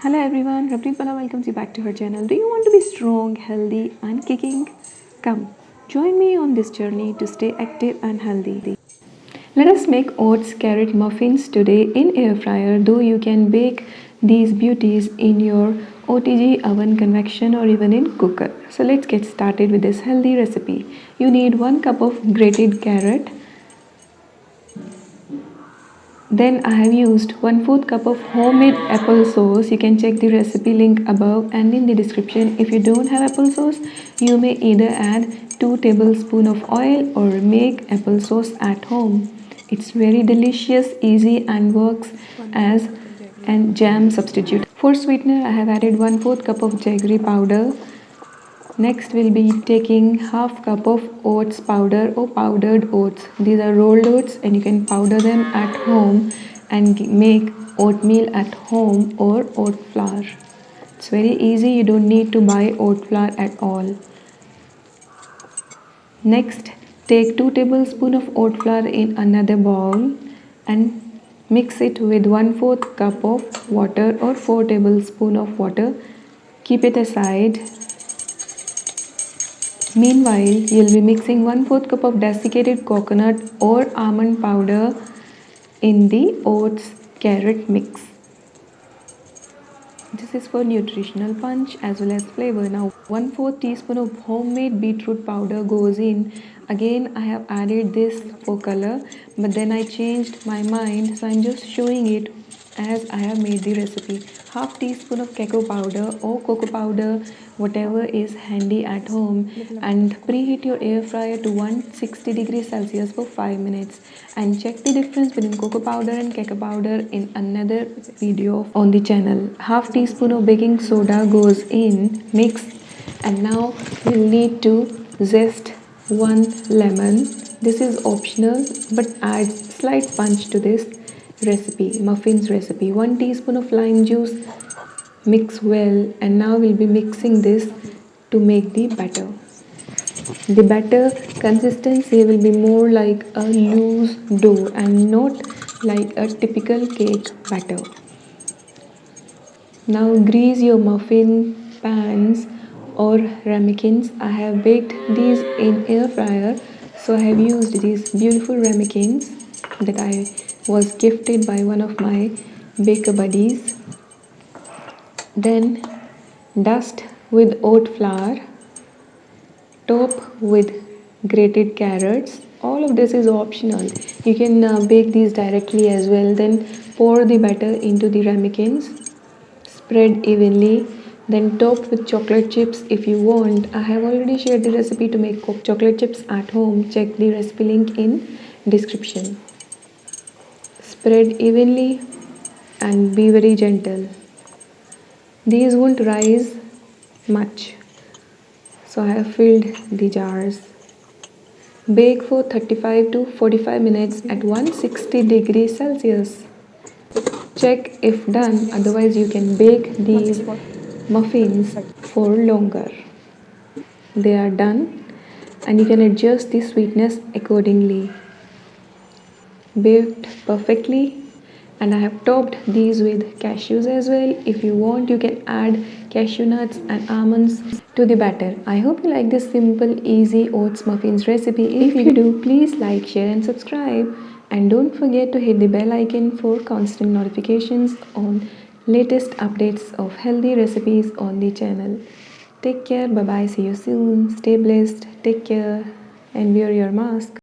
Hello everyone, Ravneet Bhalla welcomes you back to her channel. Do you want to be strong, healthy and kicking? Come, join me on this journey to stay active and healthy. Let us make oats carrot muffins today in Airfryer, though you can bake these beauties in your OTG oven, convection or even in cooker. So let's get started with this healthy recipe. You need 1 cup of grated carrot. Then I have used 1/4 cup of homemade apple sauce. You can check the recipe link above and in the description. If you don't have apple sauce, you may either add 2 tablespoons of oil or make apple sauce at home. It's very delicious, easy and works as a jam substitute. For sweetener, I have added 1/4 cup of jaggery powder. Next we'll be taking half cup of oats powder or powdered oats. These are rolled oats and you can powder them at home and make oatmeal at home or oat flour. It's very easy, you don't need to buy oat flour at all. Next, take 2 tablespoons of oat flour in another bowl and mix it with 1/4 cup of water or 4 tablespoons of water. Keep it aside. Meanwhile, you'll be mixing 1/4 cup of desiccated coconut or almond powder in the oats carrot mix. This is for nutritional punch as well as flavor. Now 1/4 teaspoon of homemade beetroot powder goes in. Again, I have added this for color, but then I changed my mind, so I'm just showing it as I have made the recipe. Half teaspoon of cacao powder or cocoa powder, whatever is handy at home, and preheat your air fryer to 160 degrees Celsius for 5 minutes. And check the difference between cocoa powder and cacao powder in another video on the channel. Half teaspoon of baking soda goes in, mix, and now we'll need to zest 1 lemon. This is optional but adds slight punch to this recipe, muffins recipe. 1 teaspoon of lime juice. Mix well, and now we'll be mixing this to make the batter. The batter consistency will be more like a loose dough and not like a typical cake batter. Now grease your muffin pans or ramekins. I have baked these in air fryer, so I have used these beautiful ramekins that I was gifted by one of my baker buddies. Then dust with oat flour, top with grated carrots. All of this is optional. You can bake these directly as well. Then pour the batter into the ramekins, spread evenly, then top with chocolate chips if you want. I have already shared the recipe to make chocolate chips at home. Check the recipe link in description. Spread evenly and be very gentle. These won't rise much, so I have filled the jars. Bake for 35 to 45 minutes at 160 degrees Celsius. Check if done, otherwise you can bake these muffins for longer. They are done and you can adjust the sweetness accordingly. Baked perfectly. And I have topped these with cashews as well. If you want, you can add cashew nuts and almonds to the batter. I hope you like this simple, easy oats muffins recipe. If you do, please like, share and subscribe. And don't forget to hit the bell icon for constant notifications on latest updates of healthy recipes on the channel. Take care. Bye-bye. See you soon. Stay blessed. Take care and wear your mask.